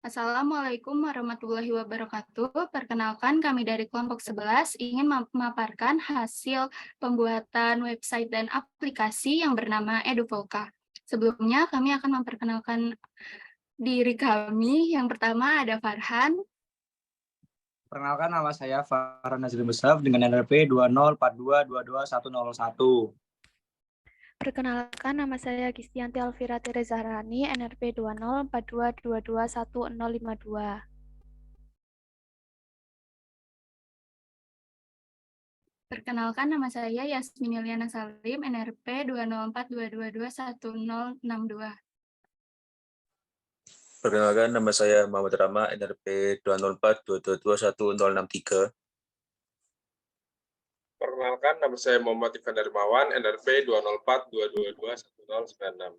Assalamualaikum warahmatullahi wabarakatuh. Perkenalkan, kami dari kelompok 11 ingin memaparkan hasil pembuatan website dan aplikasi yang bernama EduVolca. Sebelumnya, kami akan memperkenalkan diri kami. Yang pertama ada Farhan. Perkenalkan, nama saya Farhan Nazri Musaf dengan NRP 204222101. Perkenalkan, nama saya Gistianti Alfira Tereza Rani, NRP 2042221052. Perkenalkan, nama saya Yasmin Yuliana Salim, NRP 20422211062. Perkenalkan, nama saya Muhammad Rama, NRP 20422211063. Perkenalkan, nama saya Muhammad Ivan Darmawan, NRP 20422211096.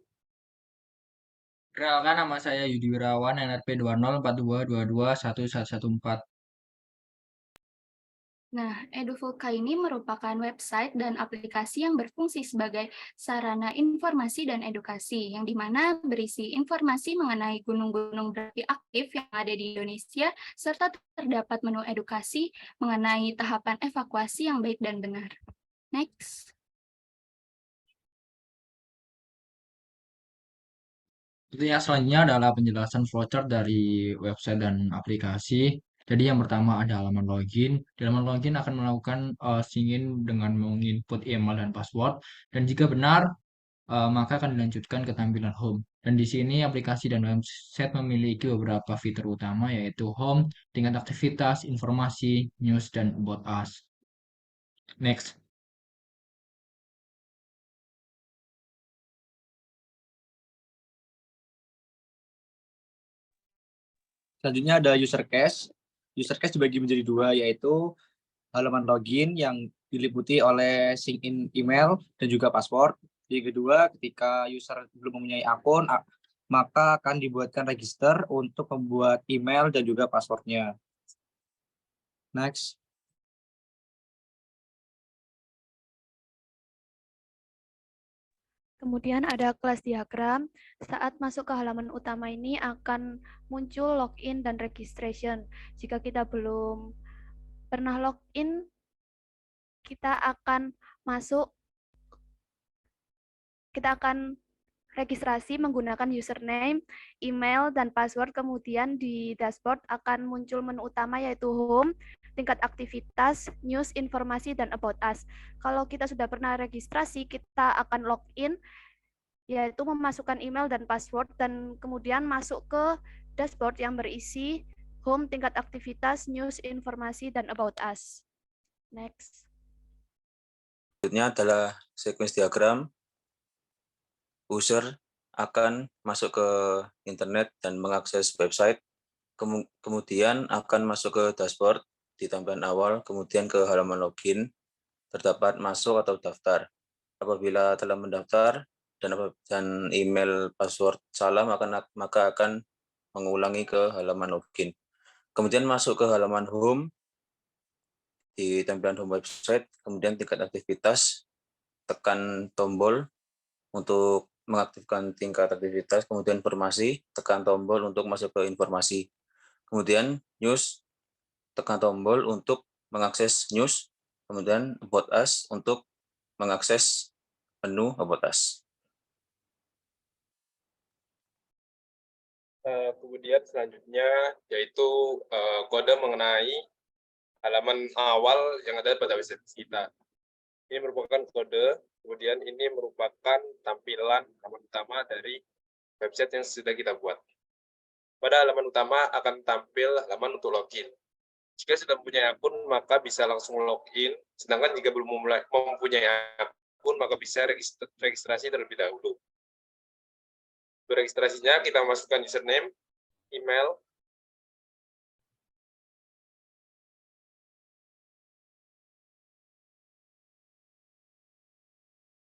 Perkenalkan, nama saya Yudi Wirawan, NRP 204222211114. Nah, EduVolca ini merupakan website dan aplikasi yang berfungsi sebagai sarana informasi dan edukasi, yang dimana berisi informasi mengenai gunung-gunung berapi aktif yang ada di Indonesia, serta terdapat menu edukasi mengenai tahapan evakuasi yang baik dan benar. Next. Yang selanjutnya adalah penjelasan flowchart dari website dan aplikasi. Jadi yang pertama ada halaman login. Di halaman login akan melakukan sign-in dengan menginput email dan password. Dan jika benar, maka akan dilanjutkan ke tampilan home. Dan di sini aplikasi dan website memiliki beberapa fitur utama, yaitu home, tingkat aktivitas, informasi, news, dan about us. Next. Selanjutnya ada user cache. User cache dibagi menjadi dua, yaitu halaman login yang diliputi oleh sign-in email dan juga password. Yang kedua, ketika user belum mempunyai akun, maka akan dibuatkan register untuk membuat email dan juga passwordnya. Next. Kemudian ada kelas diagram. Saat masuk ke halaman utama ini akan muncul login dan registration. Jika kita belum pernah login, kita akan registrasi menggunakan username, email, dan password. Kemudian di dashboard akan muncul menu utama yaitu home, tingkat aktivitas, news, informasi, dan about us. Kalau kita sudah pernah registrasi, kita akan login, yaitu memasukkan email dan password, dan kemudian masuk ke dashboard yang berisi home, tingkat aktivitas, news, informasi, dan about us. Next. Selanjutnya adalah sequence diagram. User akan masuk ke internet dan mengakses website, kemudian akan masuk ke dashboard di tampilan awal, kemudian ke halaman login, terdapat masuk atau daftar. Apabila telah mendaftar dan email password salah, maka akan mengulangi ke halaman login. Kemudian masuk ke halaman home di tampilan home website, kemudian tingkat aktivitas, tekan tombol untuk mengaktifkan tingkat aktivitas, kemudian informasi, tekan tombol untuk masuk ke informasi. Kemudian news, tekan tombol untuk mengakses news, kemudian about us untuk mengakses menu about us. Kemudian selanjutnya yaitu kode mengenai halaman awal yang ada pada website kita. Ini merupakan kode, kemudian ini merupakan tampilan halaman utama dari website yang sudah kita buat. Pada halaman utama akan tampil halaman untuk login. Jika sudah mempunyai akun, maka bisa langsung login. Sedangkan jika belum mempunyai akun, maka bisa registrasi terlebih dahulu. Untuk registrasinya, kita masukkan username, email,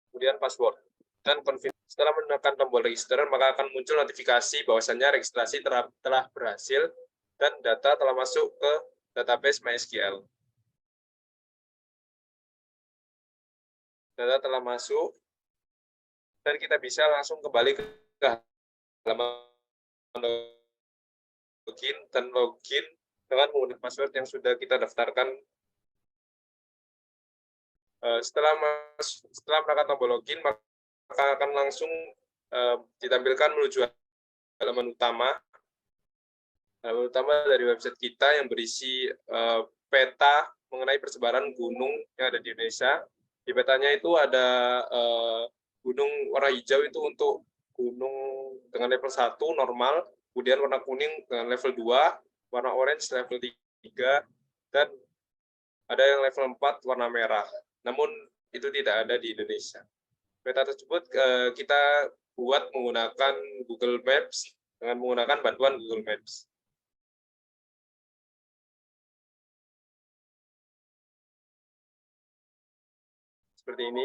kemudian password. Dan setelah menekan tombol register, maka akan muncul notifikasi bahwasannya registrasi telah berhasil dan data telah masuk ke database MySQL. Data telah masuk, dan kita bisa langsung kembali ke halaman dan login dengan menggunakan password yang sudah kita daftarkan. Setelah melakukan tombol login, maka akan langsung ditampilkan menuju halaman utama dari website kita yang berisi peta mengenai persebaran gunung yang ada di Indonesia. Di petanya itu ada gunung warna hijau itu untuk gunung dengan level 1 normal, kemudian warna kuning dengan level 2, warna orange level 3, dan ada yang level 4 warna merah. Namun itu tidak ada di Indonesia. Peta tersebut kita buat menggunakan Google Maps dengan menggunakan bantuan Google Maps. Seperti ini.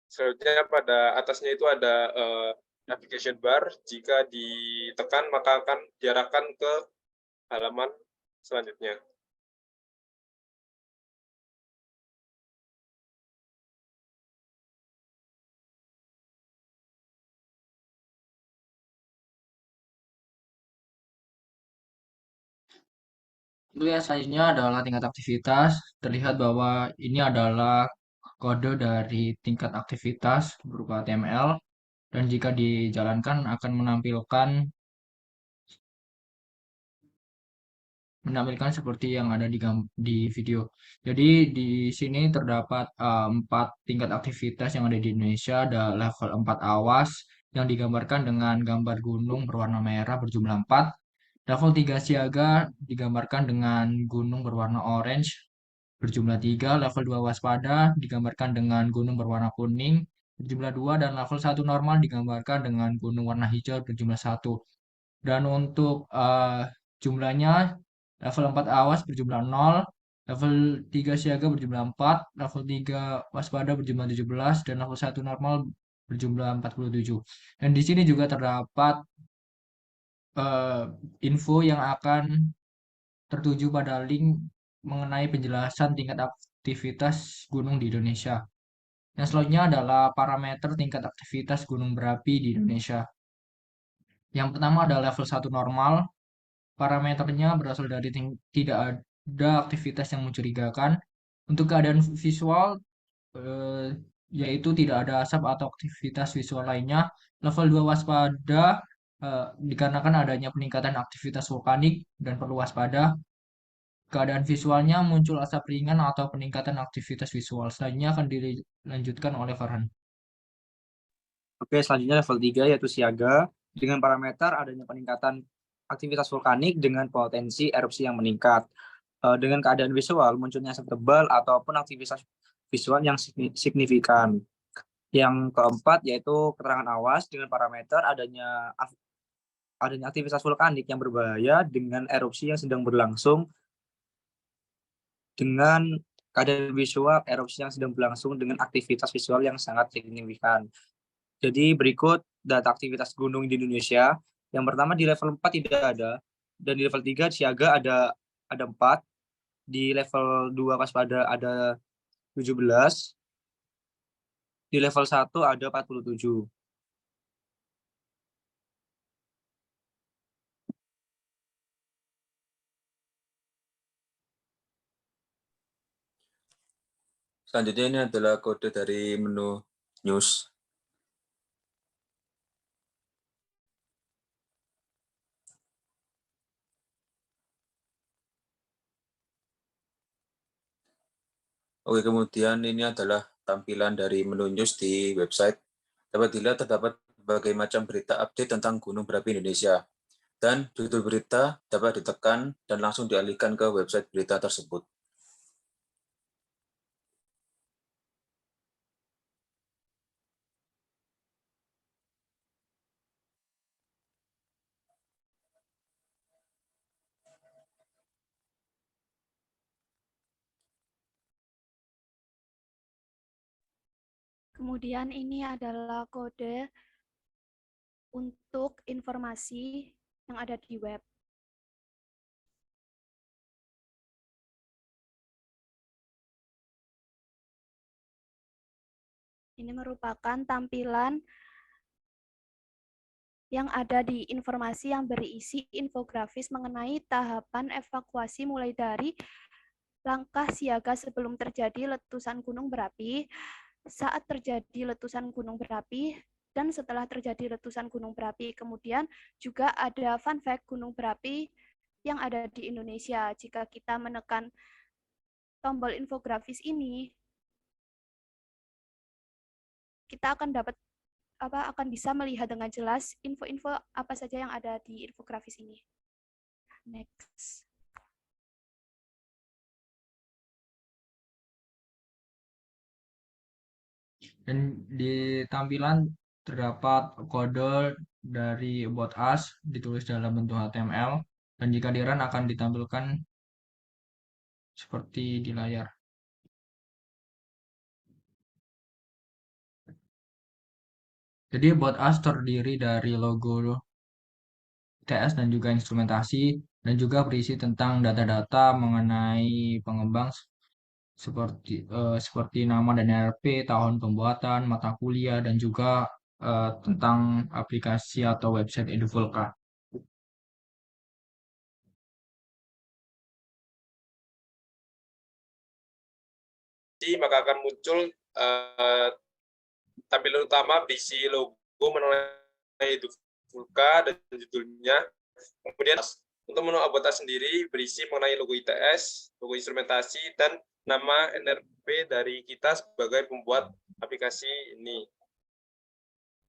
Selanjutnya pada atasnya itu ada navigation bar. Jika ditekan maka akan diarahkan ke halaman selanjutnya. Itu yang selanjutnya adalah tingkat aktivitas. Terlihat bahwa ini adalah kode dari tingkat aktivitas berupa HTML dan jika dijalankan akan menampilkan seperti yang ada di video. Jadi di sini terdapat 4 tingkat aktivitas yang ada di Indonesia. Ada level 4 awas yang digambarkan dengan gambar gunung berwarna merah berjumlah 4. Level 3 siaga digambarkan dengan gunung berwarna orange berjumlah 3. Level 2 waspada digambarkan dengan gunung berwarna kuning berjumlah 2. Dan level 1 normal digambarkan dengan gunung warna hijau berjumlah 1. Dan untuk jumlahnya level 4 awas berjumlah 0, level 3 siaga berjumlah 4, level 3 waspada berjumlah 17, dan level 1 normal berjumlah 47. Dan di sini juga terdapat info yang akan tertuju pada link mengenai penjelasan tingkat aktivitas gunung di Indonesia. Yang selanjutnya adalah parameter tingkat aktivitas gunung berapi di Indonesia. Yang pertama adalah level 1 normal. Parameternya berasal dari tidak ada aktivitas yang mencurigakan. Untuk keadaan visual, eh, yaitu tidak ada asap atau aktivitas visual lainnya. Level 2 waspada, dikarenakan adanya peningkatan aktivitas vulkanik dan perlu waspada. Keadaan visualnya muncul asap ringan atau peningkatan aktivitas visual. Selanjutnya akan dilanjutkan oleh Farhan. Oke, selanjutnya level 3 yaitu siaga dengan parameter adanya peningkatan aktivitas vulkanik dengan potensi erupsi yang meningkat. Dengan keadaan visual munculnya asap tebal ataupun aktivitas visual yang signifikan. Yang keempat yaitu keterangan awas dengan parameter adanya aktivitas vulkanik yang berbahaya dengan erupsi yang sedang berlangsung, dengan keadaan visual erupsi yang sedang berlangsung dengan aktivitas visual yang sangat signifikan. Jadi berikut data aktivitas gunung di Indonesia. Yang pertama di level 4 tidak ada, dan di level 3 siaga ada 4, di level 2 waspada ada 17, di level 1 ada 47. Selanjutnya ini adalah kode dari menu news. Oke, kemudian ini adalah tampilan dari menu news di website. Dapat dilihat terdapat berbagai macam berita update tentang gunung berapi Indonesia. Dan judul berita dapat ditekan dan langsung dialihkan ke website berita tersebut. Kemudian ini adalah kode untuk informasi yang ada di web. Ini merupakan tampilan yang ada di informasi yang berisi infografis mengenai tahapan evakuasi mulai dari langkah siaga sebelum terjadi letusan gunung berapi, saat terjadi letusan gunung berapi, dan setelah terjadi letusan gunung berapi. Kemudian juga ada fun fact gunung berapi yang ada di Indonesia. Jika kita menekan tombol infografis ini, kita akan bisa melihat dengan jelas info-info apa saja yang ada di infografis ini. Next. Dan di tampilan terdapat kode dari About Us ditulis dalam bentuk HTML, dan jika di run akan ditampilkan seperti di layar. Jadi About Us terdiri dari logo TS dan juga instrumentasi, dan juga berisi tentang data-data mengenai pengembang seperti nama dan RP, tahun pembuatan, mata kuliah, dan juga tentang aplikasi atau website Eduvulca. Maka akan muncul tampilan utama berisi logo mengenai Eduvulca dan judulnya. Kemudian untuk menu About Us sendiri berisi mengenai logo ITS, logo instrumentasi, dan nama NRP dari kita sebagai pembuat aplikasi ini.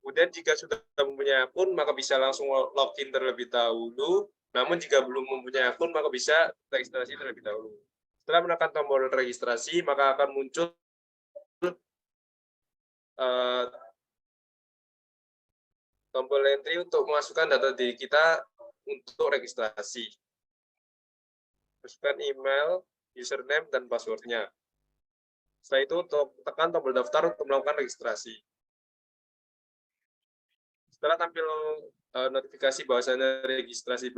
Kemudian jika sudah mempunyai akun, maka bisa langsung login terlebih dahulu. Namun jika belum mempunyai akun, maka bisa registrasi terlebih dahulu. Setelah menekan tombol registrasi, maka akan muncul tombol entry untuk memasukkan data diri kita untuk registrasi. Masukkan email, username, dan passwordnya. Setelah itu, untuk tekan tombol daftar untuk melakukan registrasi. Setelah tampil notifikasi bahwasanya registrasi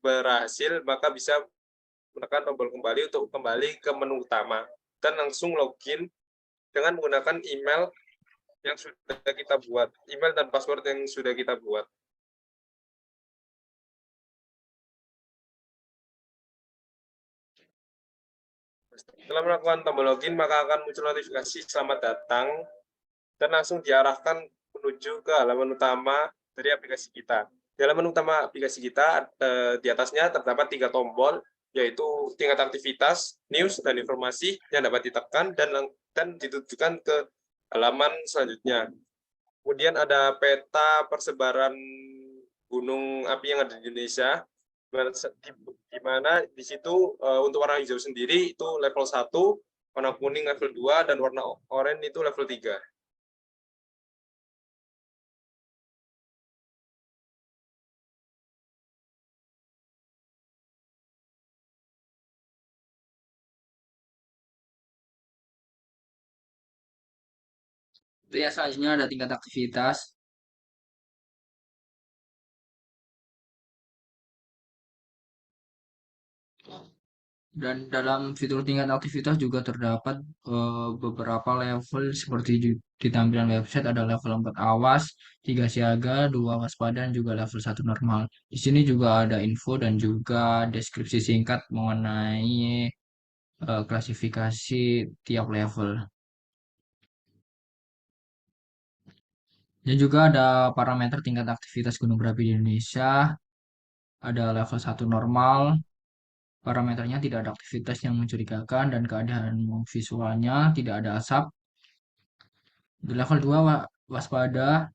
berhasil, maka bisa menekan tombol kembali untuk kembali ke menu utama dan langsung login dengan menggunakan email yang sudah kita buat, email dan password yang sudah kita buat. Setelah melakukan tombol login, maka akan muncul notifikasi selamat datang dan langsung diarahkan menuju ke halaman utama dari aplikasi kita. Di halaman utama aplikasi kita, di atasnya terdapat 3 tombol, yaitu tingkat aktivitas, news, dan informasi yang dapat ditekan dan ditujukan ke halaman selanjutnya. Kemudian ada peta persebaran gunung api yang ada di Indonesia, di mana di situ untuk warna hijau sendiri itu level 1, warna kuning level 2, dan warna oranye itu level 3. Itu ya, selanjutnya ada tingkat aktivitas. Dan dalam fitur tingkat aktivitas juga terdapat beberapa level seperti di tampilan website ada level 4 awas, 3 siaga, 2 waspada, dan juga level 1 normal. Di sini juga ada info dan juga deskripsi singkat mengenai klasifikasi tiap level. Dan juga ada parameter tingkat aktivitas gunung berapi di Indonesia. Ada level 1 normal, parameternya tidak ada aktivitas yang mencurigakan dan keadaan visualnya tidak ada asap. Di level 2 waspada,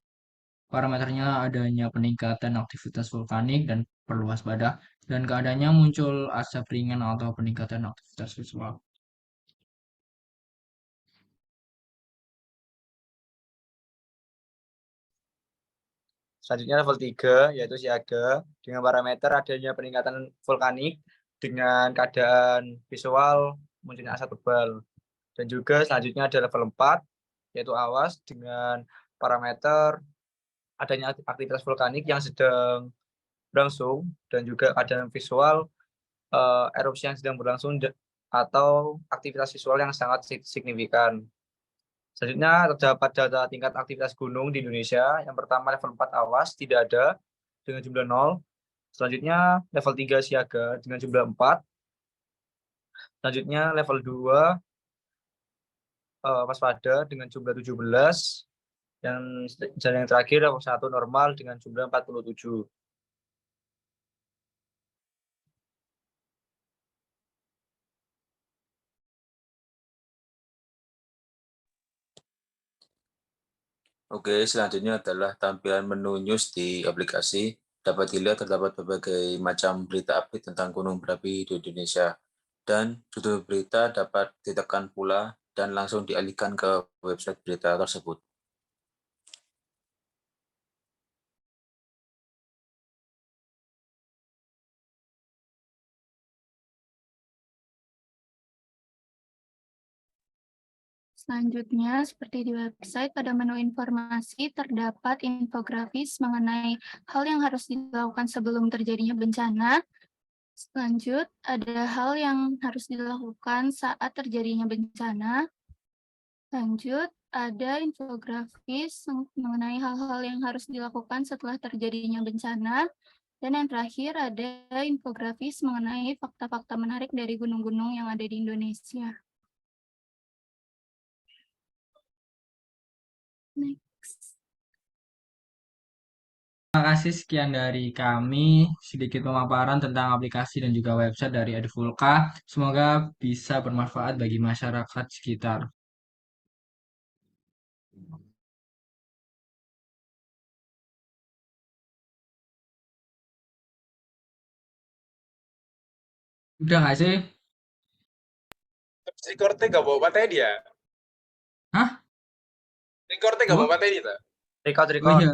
parameternya adanya peningkatan aktivitas vulkanik dan perlu waspada, dan keadaannya muncul asap ringan atau peningkatan aktivitas visual. Selanjutnya level 3, yaitu siaga, dengan parameter adanya peningkatan vulkanik dengan keadaan visual munculnya asap tebal. Dan juga selanjutnya ada level 4, yaitu awas, dengan parameter adanya aktivitas vulkanik yang sedang berlangsung dan juga keadaan visual erupsi yang sedang berlangsung atau aktivitas visual yang sangat signifikan. Selanjutnya terdapat data tingkat aktivitas gunung di Indonesia. Yang pertama level 4 awas tidak ada dengan jumlah 0. Selanjutnya level 3 siaga dengan jumlah 4. Selanjutnya level 2 waspada dengan jumlah 17. Dan yang terakhir level 1 normal dengan jumlah 47. Oke, selanjutnya adalah tampilan menu news di aplikasi. Dapat dilihat terdapat berbagai macam berita update tentang gunung berapi di Indonesia. Dan judul berita dapat ditekan pula dan langsung dialihkan ke website berita tersebut. Selanjutnya, seperti di website, pada menu informasi terdapat infografis mengenai hal yang harus dilakukan sebelum terjadinya bencana. Selanjut, ada hal yang harus dilakukan saat terjadinya bencana. Lanjut, ada infografis mengenai hal-hal yang harus dilakukan setelah terjadinya bencana. Dan yang terakhir, ada infografis mengenai fakta-fakta menarik dari gunung-gunung yang ada di Indonesia. Next. Terima kasih, sekian dari kami, sedikit pemaparan tentang aplikasi dan juga website dari Edufulka. Semoga bisa bermanfaat bagi masyarakat sekitar. Udah nggak sih? Recordnya gak bawa materi ya? Hah? Recordnya gak Apa? bawa materi tak? Record. Oh iya,